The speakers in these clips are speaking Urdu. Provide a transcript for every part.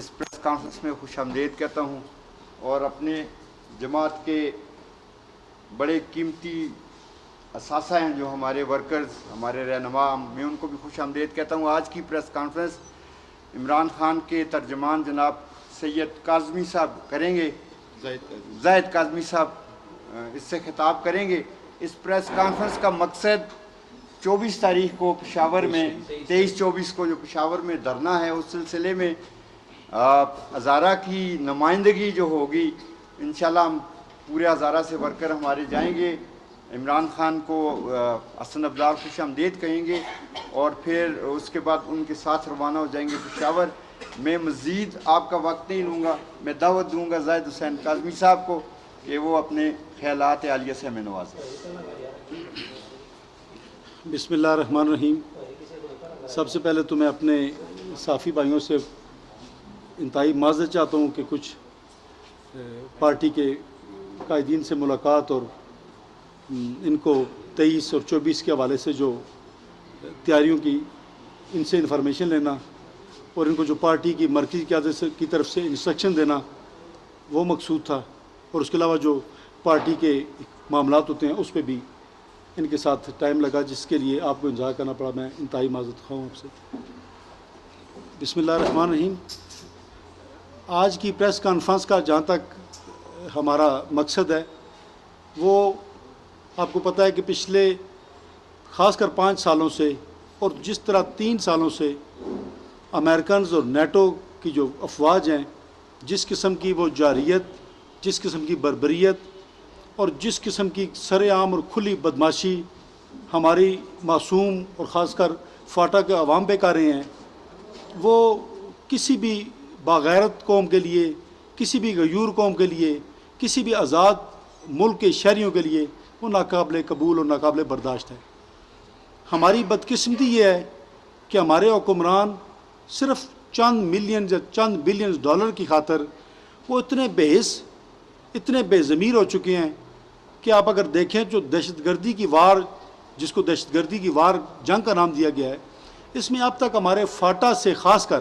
اس پریس کانفرنس میں خوش آمدید کہتا ہوں اور اپنے جماعت کے بڑے قیمتی اثاثہ ہیں جو ہمارے ورکرز، ہمارے رہنما، میں ان کو بھی خوش آمدید کہتا ہوں۔ آج کی پریس کانفرنس عمران خان کے ترجمان جناب سید کاظمی صاحب کریں گے، زاہد کاظمی صاحب اس سے خطاب کریں گے۔ اس پریس کانفرنس کا مقصد 24 تاریخ کو پشاور میں 23-24 کو جو پشاور میں دھرنا ہے، اس سلسلے میں ہزارہ کی نمائندگی جو ہوگی، انشاءاللہ ہم پورے ہزارہ سے ورکر ہمارے جائیں گے، عمران خان کو حسن ابزار خوش آمدید کہیں گے اور پھر اس کے بعد ان کے ساتھ روانہ ہو جائیں گے پشاور۔ میں مزید آپ کا وقت نہیں لوں گا، میں دعوت دوں گا زاہد حسین کاظمی صاحب کو کہ وہ اپنے خیالات عالیہ سے ہمیں نوازیں۔ بسم اللہ الرحمن الرحیم۔ سب سے پہلے تو میں اپنے صحافی بھائیوں سے انتہائی معذرت چاہتا ہوں کہ کچھ پارٹی کے قائدین سے ملاقات اور ان کو 23 اور 24 کے حوالے سے جو تیاریوں کی ان سے انفارمیشن لینا اور ان کو جو پارٹی کی مرکزی قیادت کی طرف سے انسٹرکشن دینا وہ مقصود تھا، اور اس کے علاوہ جو پارٹی کے معاملات ہوتے ہیں اس پہ بھی ان کے ساتھ ٹائم لگا، جس کے لیے آپ کو انتظار کرنا پڑا۔ میں انتہائی معذرت خواہ ہوں آپ سے۔ بسم اللہ الرحمن الرحیم۔ آج کی پریس کانفرنس کا جہاں تک ہمارا مقصد ہے، وہ آپ کو پتہ ہے کہ پچھلے خاص کر 5 سالوں سے اور جس طرح 3 سالوں سے امریکنز اور نیٹو کی جو افواج ہیں، جس قسم کی وہ جارحیت، جس قسم کی بربریت اور جس قسم کی سر عام اور کھلی بدماشی ہماری معصوم اور خاص کر فاٹا کے عوام پہ کر رہے ہیں، وہ کسی بھی باغیرت قوم کے لیے، کسی بھی غیور قوم کے لیے، کسی بھی آزاد ملک کے شہریوں کے لیے وہ ناقابل قبول اور ناقابل برداشت ہے۔ ہماری بدقسمتی یہ ہے کہ ہمارے حکمران صرف چند ملین یا چند بلین ڈالر کی خاطر وہ اتنے بے حس، اتنے بے ضمیر ہو چکے ہیں کہ آپ اگر دیکھیں جو دہشت گردی کی وار، جس کو دہشت گردی کی وار جنگ کا نام دیا گیا ہے، اس میں اب تک ہمارے فاٹا سے خاص کر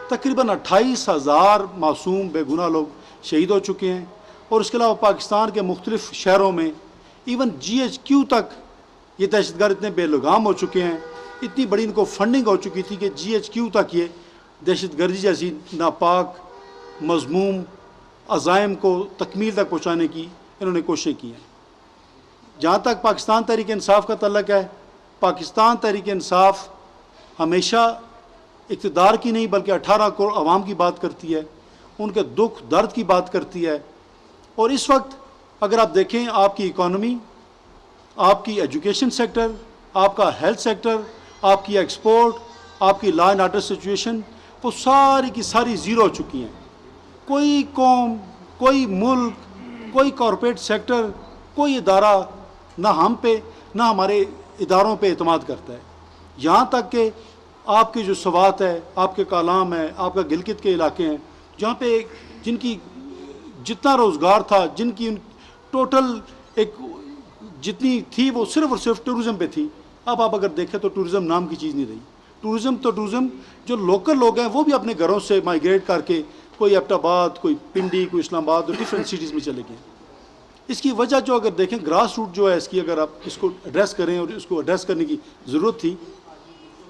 تقریباً 28,000 معصوم بے گناہ لوگ شہید ہو چکے ہیں، اور اس کے علاوہ پاکستان کے مختلف شہروں میں ایون GHQ تک یہ دہشت گرد اتنے بے لگام ہو چکے ہیں، اتنی بڑی ان کو فنڈنگ ہو چکی تھی کہ GHQ تک یہ دہشت گردی جیسی ناپاک مذموم عزائم کو تکمیل تک پہنچانے کی انہوں نے کوششیں کی ہیں۔ جہاں تک پاکستان تحریک انصاف کا تعلق ہے، پاکستان تحریک انصاف ہمیشہ اقتدار کی نہیں بلکہ 18 کروڑ عوام کی بات کرتی ہے، ان کے دکھ درد کی بات کرتی ہے۔ اور اس وقت اگر آپ دیکھیں آپ کی اکانومی، آپ کی ایجوکیشن سیکٹر، آپ کا ہیلتھ سیکٹر، آپ کی ایکسپورٹ، آپ کی لا اینڈ آرڈر سچویشن، وہ ساری کی ساری زیرو ہو چکی ہیں۔ کوئی قوم، کوئی ملک، کوئی کارپوریٹ سیکٹر، کوئی ادارہ نہ ہم پہ نہ ہمارے اداروں پہ اعتماد کرتا ہے۔ یہاں تک کہ آپ کی جو سوات ہے، آپ کے کالام ہے، آپ کا گلگت کے علاقے ہیں، جہاں پہ جن کی جتنا روزگار تھا، جن کی ٹوٹل ایک جتنی تھی وہ صرف اور صرف ٹورزم پہ تھی، اب آپ اگر دیکھیں تو ٹورزم نام کی چیز نہیں رہی۔ ٹورزم جو لوکل لوگ ہیں وہ بھی اپنے گھروں سے مائیگریٹ کر کے کوئی ایبٹ آباد، کوئی پنڈی، کوئی اسلام آباد اور ڈفرینٹ سٹیز میں چلے گئے۔ اس کی وجہ جو اگر دیکھیں گراس روٹ جو ہے اس کی، اگر آپ اس کو ایڈریس کریں، اور اس کو ایڈریس کرنے کی ضرورت تھی،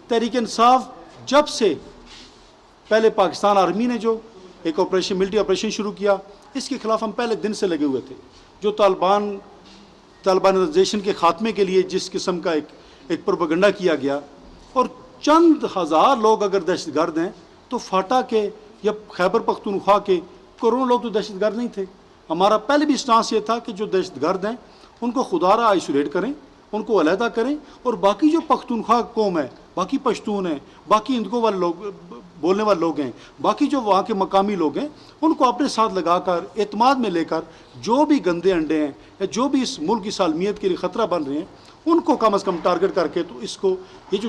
تحریک انصاف جب سے پہلے پاکستان آرمی نے جو ایک آپریشن، ملٹری آپریشن شروع کیا، اس کے خلاف ہم پہلے دن سے لگے ہوئے تھے۔ جو طالبانائزیشن کے خاتمے کے لیے جس قسم کا ایک پروپیگنڈا کیا گیا، اور چند ہزار لوگ اگر دہشت گرد ہیں تو فاٹا کے یا خیبر پختونخوا کے کروڑوں لوگ تو دہشت گرد نہیں تھے۔ ہمارا پہلے بھی اسٹانس یہ تھا کہ جو دہشت گرد ہیں ان کو خدا را آئسولیٹ کریں، ان کو علیحدہ کریں، اور باقی جو پختونخوا قوم ہے، باقی پشتون ہیں، باقی ہندکوں والے لوگ، بولنے والے لوگ ہیں، باقی جو وہاں کے مقامی لوگ ہیں، ان کو اپنے ساتھ لگا کر اعتماد میں لے کر جو بھی گندے انڈے ہیں یا جو بھی اس ملک کی سالمیت کے لیے خطرہ بن رہے ہیں، ان کو کم از کم ٹارگٹ کر کے تو اس کو، یہ جو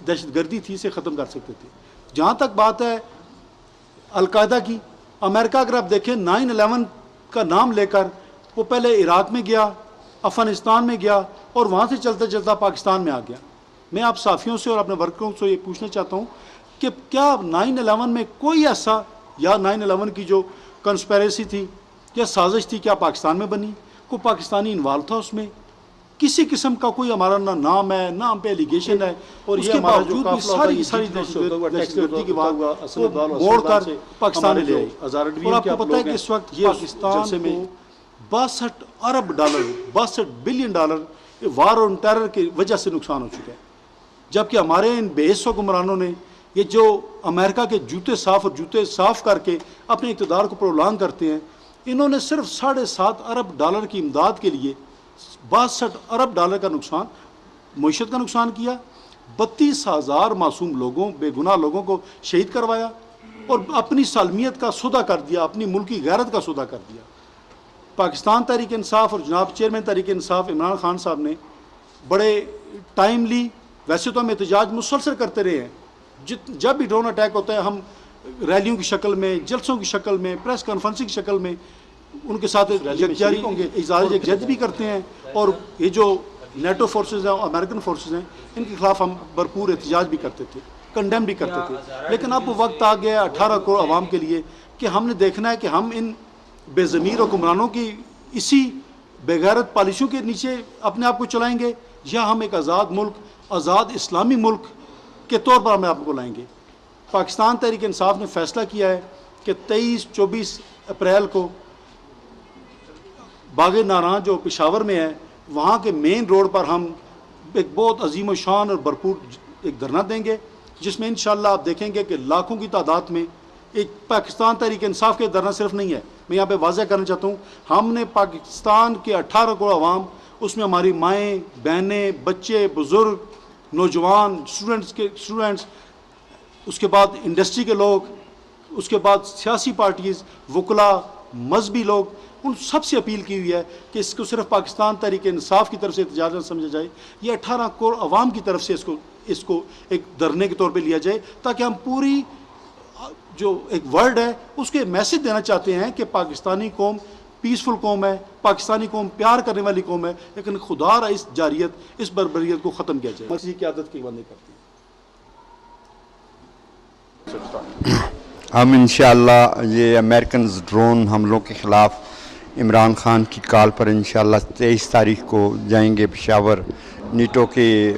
دہشت گردی تھی، اسے ختم کر سکتے تھے۔ جہاں تک بات ہے القاعدہ کی، امریکہ اگر آپ دیکھیں 9/11 کا نام لے کر وہ پہلے عراق میں گیا، افغانستان میں گیا، اور وہاں سے چلتا چلتا پاکستان میں آ گیا۔ میں آپ صحافیوں سے اور اپنے ورکروں سے یہ پوچھنا چاہتا ہوں کہ کیا 9/11 میں کوئی ایسا یا 9/11 کی جو کنسپیریسی تھی یا سازش تھی کیا پاکستان میں بنی؟ کوئی پاکستانی انوالو تھا اس میں؟ کسی قسم کا کوئی ہمارا نہ نام ہے نہ ہم پہ ایلیگیشن ہے، اور اس کے باوجود بھی ساری دہشت گردی کی بات موڑ کر پاکستان لے آئی۔ اور آپ کو پتہ ہے کہ اس وقت پاکستان میں 62 ارب dollar 62 billion dollar war on terror کی وجہ سے نقصان ہو چکا ہے، جبکہ ہمارے ان بے حس حکمرانوں نے یہ جو امریکہ کے جوتے صاف کر کے اپنے اقتدار کو پرولانگ کرتے ہیں، انہوں نے صرف 7.5 ارب ڈالر کی امداد کے لیے 62 ارب ڈالر کا نقصان، معیشت کا نقصان کیا، 32,000 معصوم لوگوں بے گناہ لوگوں کو شہید کروایا، اور اپنی سالمیت کا سودا کر دیا، اپنی ملکی غیرت کا سودا کر دیا۔ پاکستان تحریک انصاف اور جناب چیئرمین تحریک انصاف عمران خان صاحب نے بڑے ٹائملی، ویسے تو ہم احتجاج مسلسل کرتے رہے ہیں، جب بھی ڈرون اٹیک ہوتا ہے ہم ریلیوں کی شکل میں، جلسوں کی شکل میں، پریس کانفرنسنگ کی شکل میں ان کے ساتھ اظہار یکجہتی بھی کرتے ہیں، اور یہ جو نیٹو فورسز ہیں اور امریکن فورسز ہیں ان کے خلاف ہم بھرپور احتجاج بھی کرتے تھے، کنڈیم بھی کرتے تھے۔ لیکن اب وقت آ گیا 18 کروڑ عوام کے لیے کہ ہم نے دیکھنا ہے کہ ہم ان بے ضمیر حکمرانوں کی اسی بے غیرت پالیسیوں کے نیچے اپنے آپ کو چلائیں گے، یا ہم ایک آزاد ملک، آزاد اسلامی ملک کے طور پر ہمیں آپ کو لائیں گے۔ پاکستان تحریک انصاف نے فیصلہ کیا ہے کہ 23-24 اپریل کو باغ ناراں جو پشاور میں ہے، وہاں کے مین روڈ پر ہم ایک بہت عظیم و شان اور بھرپور ایک دھرنا دیں گے، جس میں انشاءاللہ آپ دیکھیں گے کہ لاکھوں کی تعداد میں ایک پاکستان تحریک انصاف کے دھرنا صرف نہیں ہے، میں یہاں پہ واضح کرنا چاہتا ہوں، ہم نے پاکستان کے 18 کروڑ عوام، اس میں ہماری مائیں بہنیں بچے بزرگ نوجوان اسٹوڈنٹس، اس کے بعد انڈسٹری کے لوگ، اس کے بعد سیاسی پارٹیز، وکلاء، مذہبی لوگ، ان سب سے اپیل کی ہوئی ہے کہ اس کو صرف پاکستان تحریک انصاف کی طرف سے احتجاج نہ سمجھا جائے، یہ 18 کروڑ عوام کی طرف سے اس کو ایک دھرنے کے طور پہ لیا جائے، تاکہ ہم پوری جو ایک ورلڈ ہے اس کے میسج دینا چاہتے ہیں کہ پاکستانی قوم پیسفل قوم ہے، پاکستانی قوم پیار کرنے والی قوم ہے، لیکن خدا را اس جاریت، اس بربریت کو ختم کیا جائے۔ مسیح کی عادت کی بندی کرتی ہے۔ ہم انشاءاللہ یہ امریکنز ڈرون حملوں کے خلاف عمران خان کی کال پر انشاءاللہ 23 تاریخ کو جائیں گے پشاور، نیٹو کے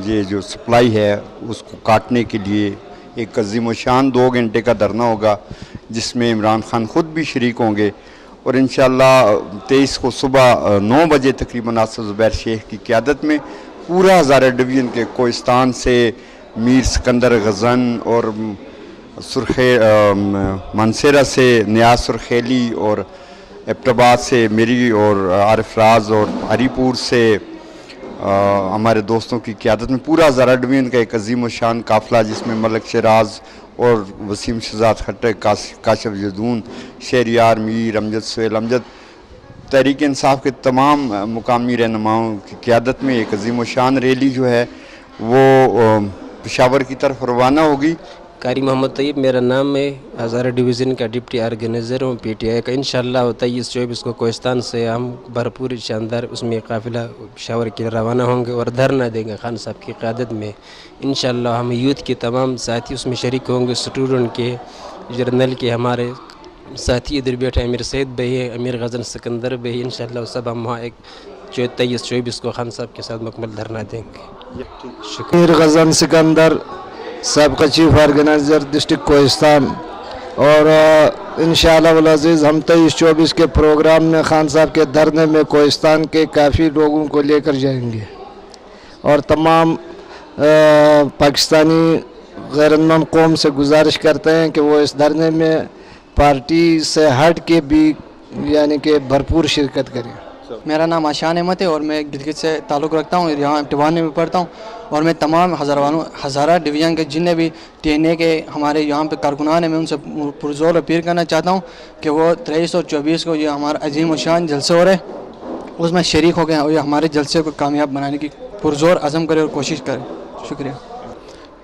یہ جو سپلائی ہے اس کو کاٹنے کے لیے ایک عظیم و شان 2 گھنٹے کا دھرنا ہوگا، جس میں عمران خان خود بھی شریک ہوں گے، اور انشاءاللہ 23 کو صبح 9 بجے تقریباً آصف زبیر شیخ کی قیادت میں پورا ہزارہ ڈویژن کے کوہستان سے میر سکندر غزن اور منصیرہ سے نیاز سرخیلی اور ایبٹ آباد سے میری اور عارف راز اور ہری پور سے ہمارے دوستوں کی قیادت میں پورا ہزارہ ڈویژن کا ایک عظیم و شان قافلہ، جس میں ملک شیراز اور وسیم شہزاد خٹک، کاشف جدون، شہریار میر، امجد سہیل امجد، تحریک انصاف کے تمام مقامی رہنماؤں کی قیادت میں ایک عظیم و شان ریلی جو ہے وہ پشاور کی طرف روانہ ہوگی۔ قاری محمد طیب میرا نام ہے، ہزارہ ڈویژن کا ڈپٹی آرگنائزر ہوں پی ٹی آئی کا۔ انشاءاللہ 23-24 کو کوہستان سے ہم بھرپور شاندار اس میں قافلہ پشاور کے لیے روانہ ہوں گے اور دھرنا دیں گے خان صاحب کی قیادت میں۔ انشاءاللہ ہم یوتھ کے تمام ساتھی اس میں شریک ہوں گے، اسٹوڈنٹ کے، جرنل کے، ہمارے ساتھی ادھر بیٹھے امیر سید بھائی ہے، امیر غزن سکندر بھائی، انشاءاللہ سب ہم وہاں ایک 23-24 کو خان صاحب کے ساتھ مکمل دھرنا دیں گے۔ شکریہ۔ امیر غزن سکندر، سابقہ چیف آرگنائزر ڈسٹرکٹ کوہستان، اور انشاءاللہ والعزیز ہم 23-24 کے پروگرام میں خان صاحب کے دھرنے میں کوہستان کے کافی لوگوں کو لے کر جائیں گے، اور تمام پاکستانی غیرتمند قوم سے گزارش کرتے ہیں کہ وہ اس دھرنے میں پارٹی سے ہٹ کے بھی یعنی کہ بھرپور شرکت کریں۔ میرا نام آشان احمد ہے اور میں گلگت سے تعلق رکھتا ہوں، یہاں ٹیوانے میں پڑھتا ہوں، اور میں تمام ہزارہ ڈویژن کے جتنے بھی ٹی این اے کے ہمارے یہاں پہ کارکنان ہیں، میں ان سے پرزور اپیل کرنا چاہتا ہوں کہ وہ 23 اور 24 کو یہ ہمارا عظیم و شان جلسے ہو رہے اس میں شریک ہو گئے اور یہ ہمارے جلسے کو کامیاب بنانے کی پرزور عزم کرے اور کوشش کرے۔ شکریہ۔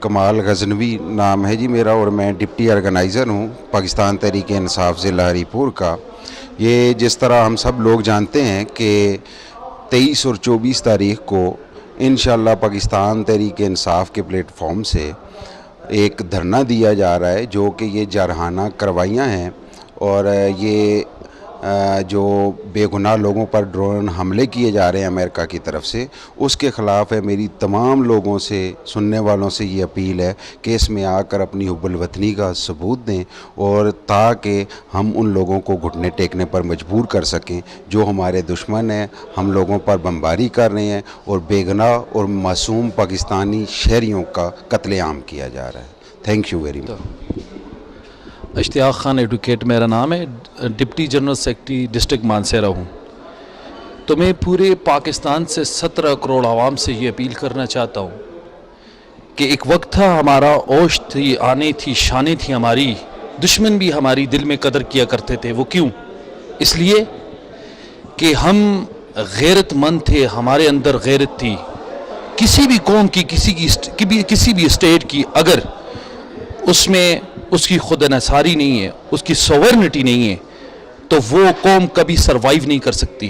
کمال غزنوی نام ہے جی میرا، اور میں ڈپٹی آرگنائزر ہوں پاکستان تحریک انصاف ضلع ہری پور کا۔ یہ جس طرح ہم سب لوگ جانتے ہیں کہ 23 اور 24 تاریخ کو انشاءاللہ پاکستان تحریک انصاف کے پلیٹ فارم سے ایک دھرنا دیا جا رہا ہے جو کہ یہ جارحانہ کارروائیاں ہیں اور یہ جو بے گناہ لوگوں پر ڈرون حملے کیے جا رہے ہیں امریکہ کی طرف سے، اس کے خلاف ہے میری تمام لوگوں سے، سننے والوں سے یہ اپیل ہے کہ اس میں آ کر اپنی حب الوطنی کا ثبوت دیں، اور تاکہ ہم ان لوگوں کو گھٹنے ٹیکنے پر مجبور کر سکیں جو ہمارے دشمن ہیں، ہم لوگوں پر بمباری کر رہے ہیں اور بے گناہ اور معصوم پاکستانی شہریوں کا قتل عام کیا جا رہا ہے۔ Thank you very much. Ishtiaq Khan advocate میرا نام ہے، deputy general secretary district Mansehra ہوں۔ تو میں پورے پاکستان سے 17 کروڑ عوام سے یہ اپیل کرنا چاہتا ہوں کہ ایک وقت تھا ہمارا، اوش تھی، آنے تھی، شانیں تھی ہماری، دشمن بھی ہماری دل میں قدر کیا کرتے تھے۔ وہ کیوں؟ اس لیے کہ ہم غیرت مند تھے، ہمارے اندر غیرت تھی۔ کسی بھی قوم کی، کسی بھی اسٹیٹ کی اگر اس میں اس کی خود انحصاری نہیں ہے، اس کی سوورنٹی نہیں ہے، تو وہ قوم کبھی سروائیو نہیں کر سکتی۔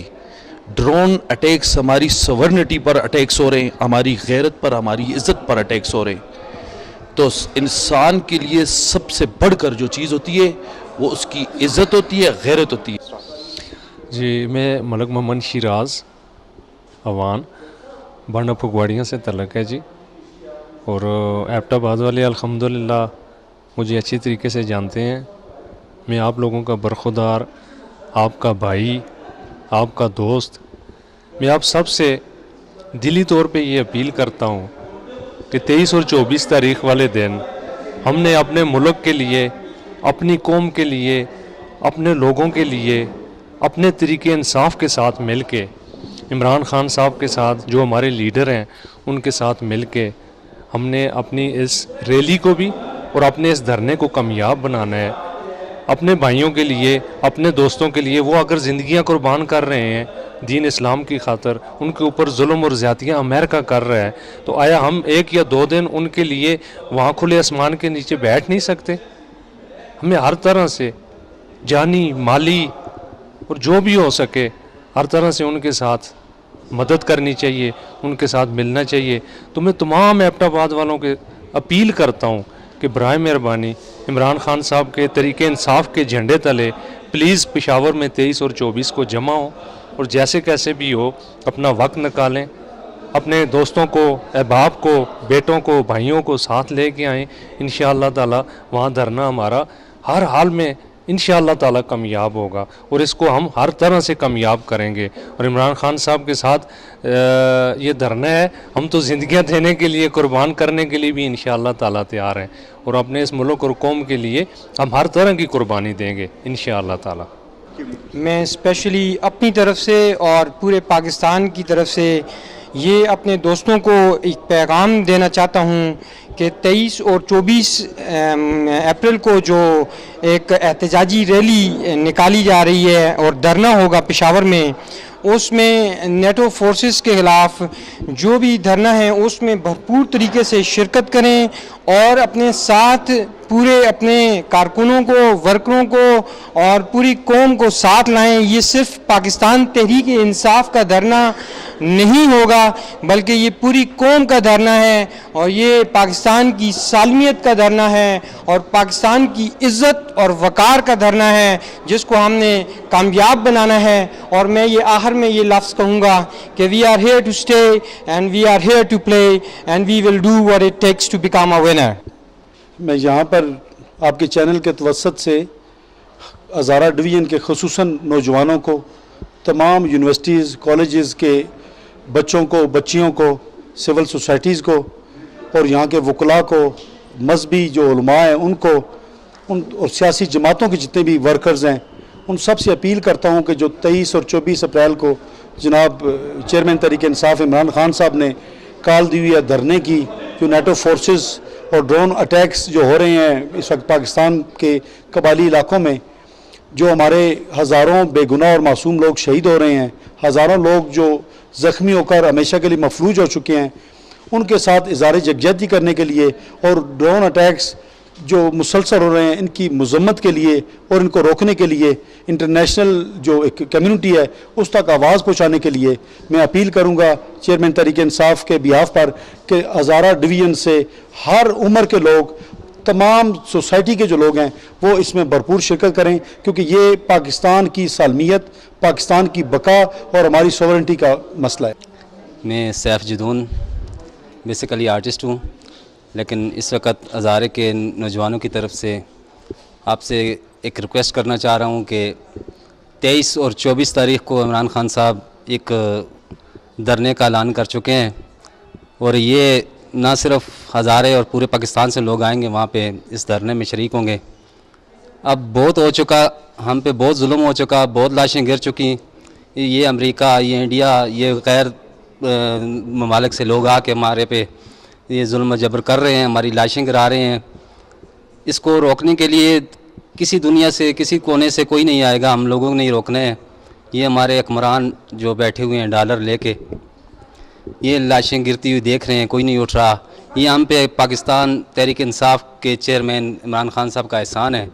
ڈرون اٹیکس ہماری سوورنٹی پر اٹیکس ہو رہے ہیں، ہماری غیرت پر، ہماری عزت پر اٹیکس ہو رہے ہیں۔ تو انسان کے لیے سب سے بڑھ کر جو چیز ہوتی ہے وہ اس کی عزت ہوتی ہے، غیرت ہوتی ہے۔ جی میں ملک محمد شیراز اوان بانڈا پھگواڑیاں سے تعلق ہے جی، اور ایبٹ آباد والے الحمدللہ مجھے اچھی طریقے سے جانتے ہیں۔ میں آپ لوگوں کا برخودار، آپ کا بھائی، آپ کا دوست، میں آپ سب سے دلی طور پہ یہ اپیل کرتا ہوں کہ 23 اور 24 تاریخ والے دن ہم نے اپنے ملک کے لیے، اپنی قوم کے لیے، اپنے لوگوں کے لیے اپنے طریقے انصاف کے ساتھ مل کے، عمران خان صاحب کے ساتھ جو ہمارے لیڈر ہیں ان کے ساتھ مل کے ہم نے اپنی اس ریلی کو بھی اور اپنے اس دھرنے کو کامیاب بنانا ہے۔ اپنے بھائیوں کے لیے، اپنے دوستوں کے لیے، وہ اگر زندگیاں قربان کر رہے ہیں دین اسلام کی خاطر، ان کے اوپر ظلم اور زیادتیاں امریکہ کر رہا ہے، تو آیا ہم 1 یا 2 دن ان کے لیے وہاں کھلے آسمان کے نیچے بیٹھ نہیں سکتے؟ ہمیں ہر طرح سے جانی، مالی اور جو بھی ہو سکے ہر طرح سے ان کے ساتھ مدد کرنی چاہیے، ان کے ساتھ ملنا چاہیے۔ تو میں تمام ایبٹ آباد والوں کے اپیل کرتا ہوں کہ برائے مہربانی عمران خان صاحب کے طریقے انصاف کے جھنڈے تلے پلیز پشاور میں 23 اور 24 کو جمع ہوں، اور جیسے کیسے بھی ہو اپنا وقت نکالیں، اپنے دوستوں کو، احباب کو، بیٹوں کو، بھائیوں کو ساتھ لے کے آئیں۔ انشاءاللہ تعالی وہاں دھرنا ہمارا ہر حال میں انشاءاللہ تعالی کامیاب ہوگا، اور اس کو ہم ہر طرح سے کامیاب کریں گے۔ اور عمران خان صاحب کے ساتھ یہ دھرنا ہے، ہم تو زندگیاں دینے کے لیے، قربان کرنے کے لیے بھی انشاءاللہ تعالی تیار ہیں، اور اپنے اس ملک اور قوم کے لیے ہم ہر طرح کی قربانی دیں گے انشاءاللہ تعالی۔ میں اسپیشلی اپنی طرف سے اور پورے پاکستان کی طرف سے یہ اپنے دوستوں کو ایک پیغام دینا چاہتا ہوں کہ 23 اور 24 اپریل کو جو ایک احتجاجی ریلی نکالی جا رہی ہے اور دھرنا ہوگا پشاور میں، اس میں نیٹو فورسز کے خلاف جو بھی دھرنا ہے اس میں بھرپور طریقے سے شرکت کریں، اور اپنے ساتھ پورے اپنے کارکنوں کو، ورکروں کو اور پوری قوم کو ساتھ لائیں۔ یہ صرف پاکستان تحریک انصاف کا دھرنا نہیں ہوگا بلکہ یہ پوری قوم کا دھرنا ہے، اور یہ پاکستان کی سالمیت کا دھرنا ہے، اور پاکستان کی عزت اور وقار کا دھرنا ہے، جس کو ہم نے کامیاب بنانا ہے۔ اور میں یہ آخر میں یہ لفظ کہوں گا کہ we are here to stay and we are here to play and we will do what it takes to become a winner. میں یہاں پر آپ کے چینل کے توسط سے ہزارہ ڈویژن کے خصوصاً نوجوانوں کو، تمام یونیورسٹیز، کالجز کے بچوں کو، بچیوں کو، سول سوسائٹیز کو، اور یہاں کے وکلاء کو، مذہبی جو علماء ہیں ان کو، اور سیاسی جماعتوں کے جتنے بھی ورکرز ہیں، ان سب سے اپیل کرتا ہوں کہ جو 23 اور 24 اپریل کو جناب چیئرمین تحریک انصاف عمران خان صاحب نے کال دی ہوئی ہے دھرنے کی، جو نیٹو فورسز اور ڈرون اٹیکس جو ہو رہے ہیں اس وقت پاکستان کے قبائلی علاقوں میں، جو ہمارے ہزاروں بے گناہ اور معصوم لوگ شہید ہو رہے ہیں، ہزاروں لوگ جو زخمی ہو کر ہمیشہ کے لیے مفلوج ہو چکے ہیں، ان کے ساتھ اظہار یکجہتی کرنے کے لیے اور ڈرون اٹیکس جو مسلسل ہو رہے ہیں ان کی مذمت کے لیے اور ان کو روکنے کے لیے انٹرنیشنل جو ایک کمیونٹی ہے اس تک آواز پہنچانے کے لیے میں اپیل کروں گا چیئرمین تحریک انصاف کے بیہاف پر کہ ہزارہ ڈویژن سے ہر عمر کے لوگ، تمام سوسائٹی کے جو لوگ ہیں وہ اس میں بھرپور شرکت کریں، کیونکہ یہ پاکستان کی سالمیت، پاکستان کی بقا اور ہماری سوورنٹی کا مسئلہ ہے۔ میں سیف جدون بیسیکلی آرٹسٹ ہوں، لیکن اس وقت ہزارے کے نوجوانوں کی طرف سے آپ سے ایک ریکویسٹ کرنا چاہ رہا ہوں کہ 23 اور 24 تاریخ کو عمران خان صاحب ایک دھرنے کا اعلان کر چکے ہیں، اور یہ نہ صرف ہزارے اور پورے پاکستان سے لوگ آئیں گے وہاں پہ اس دھرنے میں شریک ہوں گے۔ اب بہت ہو چکا، ہم پہ بہت ظلم ہو چکا، بہت لاشیں گر چکی، یہ امریکہ، یہ انڈیا، یہ غیر ممالک سے لوگ آ کے ہمارے پہ یہ ظلم و جبر کر رہے ہیں، ہماری لاشیں گرا رہے ہیں۔ اس کو روکنے کے لیے کسی دنیا سے، کسی کونے سے کوئی نہیں آئے گا، ہم لوگوں نے ہی روکنا ہے۔ یہ ہمارے حکمران جو بیٹھے ہوئے ہیں ڈالر لے کے، یہ لاشیں گرتی ہوئی دیکھ رہے ہیں، کوئی نہیں اٹھ رہا۔ یہ ہم پہ پاکستان تحریک انصاف کے چیئرمین عمران خان صاحب کا احسان ہے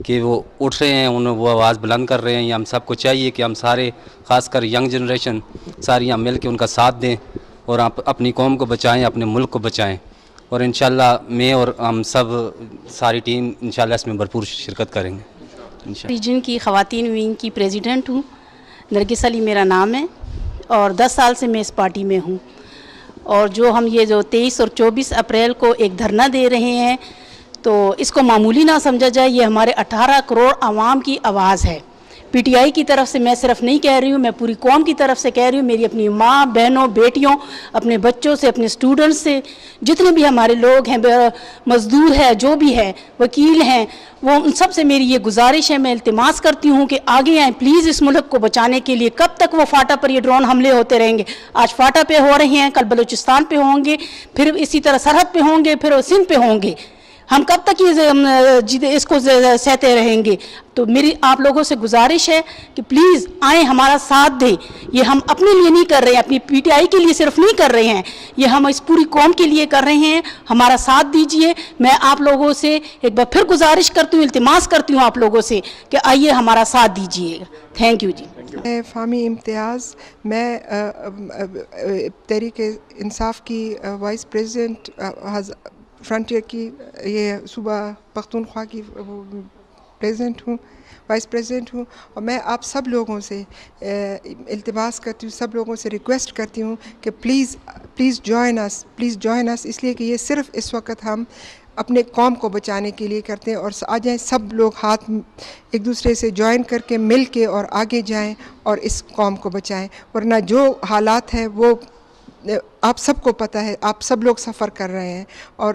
کہ وہ اٹھ رہے ہیں، وہ آواز بلند کر رہے ہیں۔ یہ ہم سب کو چاہیے کہ ہم سارے، خاص کر ینگ جنریشن ساری ہم مل کے ان کا ساتھ دیں اور اپنی قوم کو بچائیں، اپنے ملک کو بچائیں، اور انشاءاللہ میں اور ہم سب ساری ٹیم انشاءاللہ اس میں بھرپور شرکت کریں گے۔ ریجن کی خواتین ونگ کی پریزیڈنٹ ہوں، نرگس علی میرا نام ہے، اور 10 سال سے میں اس پارٹی میں ہوں۔ اور جو ہم یہ جو 23 اور 24 اپریل کو ایک دھرنا دے رہے ہیں تو اس کو معمولی نہ سمجھا جائے، یہ ہمارے 18 کروڑ عوام کی آواز ہے۔ پی ٹی آئی کی طرف سے میں صرف نہیں کہہ رہی ہوں، میں پوری قوم کی طرف سے کہہ رہی ہوں، میری اپنی ماں، بہنوں، بیٹیوں، اپنے بچوں سے، اپنے اسٹوڈنٹس سے، جتنے بھی ہمارے لوگ ہیں، مزدور ہے، جو بھی ہے، وکیل ہیں، وہ ان سب سے میری یہ گزارش ہے، میں التماس کرتی ہوں کہ آگے آئیں پلیز اس ملک کو بچانے کے لیے۔ کب تک وہ فاٹا پر یہ ڈرون حملے ہوتے رہیں گے؟ آج فاٹا پہ ہو رہے ہیں، کل بلوچستان پہ ہوں گے، پھر اسی طرح سرحد پہ ہوں گے، پھر سندھ پہ ہوں گے۔ ہم کب تک یہ اس کو سہتے رہیں گے؟ تو میری آپ لوگوں سے گزارش ہے کہ پلیز آئیں، ہمارا ساتھ دیں۔ یہ ہم اپنے لیے نہیں کر رہے ہیں، اپنی پی ٹی آئی کے لیے صرف نہیں کر رہے ہیں، یہ ہم اس پوری قوم کے لیے کر رہے ہیں۔ ہمارا ساتھ دیجئے۔ میں آپ لوگوں سے ایک بار پھر گزارش کرتی ہوں، التماس کرتی ہوں آپ لوگوں سے کہ آئیے ہمارا ساتھ دیجئے۔ تھینک یو جی۔ فامی امتیاز، میں تحریک انصاف کی وائس پریزیڈنٹ فرنٹیئر کی، یہ صوبہ پختونخوا کی پریزیڈنٹ ہوں، وائس پریزیڈنٹ ہوں، اور میں آپ سب لوگوں سے التماس کرتی ہوں، سب لوگوں سے ریکویسٹ کرتی ہوں کہ پلیز جوائن اس، اس لیے کہ یہ صرف اس وقت ہم اپنے قوم کو بچانے کے لیے کرتے ہیں، اور آ جائیں سب لوگ ہاتھ ایک دوسرے سے جوائن کر کے مل کے اور آگے جائیں اور اس قوم کو بچائیں، ورنہ جو حالات ہیں وہ آپ سب کو پتہ ہے، آپ سب لوگ سفر کر رہے ہیں، اور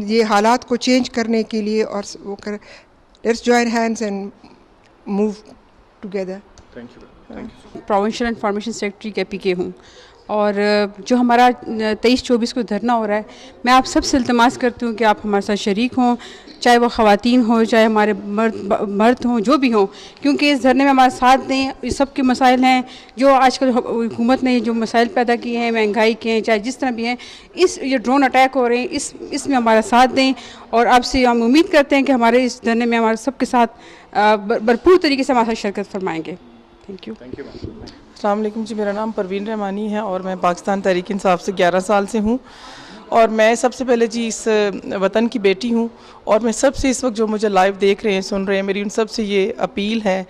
یہ حالات کو چینج کرنے کے لیے اور وہ let's join hands and move together. Provincial information secretary کے پی کے ہوں، اور جو ہمارا 23-24 کو دھرنا ہو رہا ہے، میں آپ سب سے التماس کرتی ہوں کہ آپ ہمارے ساتھ شریک ہوں، چاہے وہ خواتین ہوں، چاہے ہمارے مرد ہوں، جو بھی ہوں، کیونکہ اس دھرنے میں ہمارا ساتھ دیں۔ یہ سب کے مسائل ہیں جو آج کل حکومت نے جو مسائل پیدا کیے ہیں، مہنگائی کے ہیں، چاہے جس طرح بھی ہیں، یہ ڈرون اٹیک ہو رہے ہیں، اس میں ہمارا ساتھ دیں، اور آپ سے ہم امید کرتے ہیں کہ ہمارے اس دھرنے میں ہمارے سب کے ساتھ بھرپور طریقے سے ہمارے ساتھ شرکت فرمائیں گے۔ Thank you. السلام علیکم جی، میرا نام پروین رحمانی ہے اور میں پاکستان تحریک انصاف سے 11 سال سے ہوں، اور میں سب سے پہلے جی اس وطن کی بیٹی ہوں، اور میں سب سے اس وقت جو مجھے لائیو دیکھ رہے ہیں، سن رہے ہیں، میری ان سب سے یہ اپیل ہے،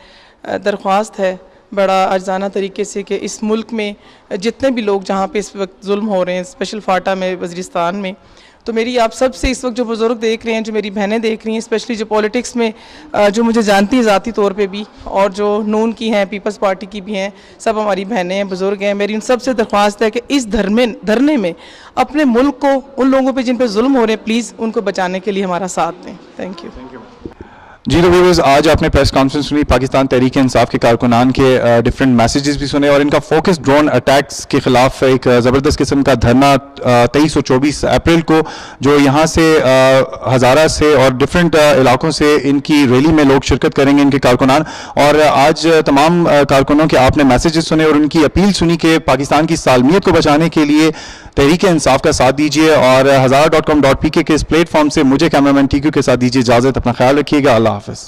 درخواست ہے بڑا عاجزانہ طریقے سے کہ اس ملک میں جتنے بھی لوگ جہاں پہ اس وقت ظلم ہو رہے ہیں، اسپیشل فاٹا میں، وزیرستان میں، تو میری آپ سب سے اس وقت جو بزرگ دیکھ رہے ہیں، جو میری بہنیں دیکھ رہی ہیں، اسپیشلی جو پولیٹکس میں جو مجھے جانتی ہیں ذاتی طور پہ بھی، اور جو نون کی ہیں، پیپلز پارٹی کی بھی ہیں، سب ہماری بہنیں ہیں، بزرگ ہیں، میری ان سب سے درخواست ہے کہ اس دھرنے میں اپنے ملک کو، ان لوگوں پہ جن پہ ظلم ہو رہے ہیں، پلیز ان کو بچانے کے لیے ہمارا ساتھ دیں۔ Thank you. جی تو ویورز، آج آپ نے پریس کانفرنس سنی، پاکستان تحریک انصاف کے کارکنان کے ڈفرینٹ میسیجز بھی سنے، اور ان کا فوکس ڈرون اٹیکس کے خلاف ایک زبردست قسم کا دھرنا 23 اور 24 اپریل کو، جو یہاں سے ہزارہ سے اور ڈفرینٹ علاقوں سے ان کی ریلی میں لوگ شرکت کریں گے، ان کے کارکنان، اور آج تمام کارکنوں کے آپ نے میسیجز سنے اور ان کی اپیل سنی کہ پاکستان کی سالمیت کو بچانے کے لیے تحریک انصاف کا ساتھ دیجیے، اور hazara.com.pk کے اس پلیٹ فارم سے مجھے کیمرہ مین ٹی کیو کے ساتھ دیجیے اجازت. اپنا خیال رکھیے گا. اللہ حافظ.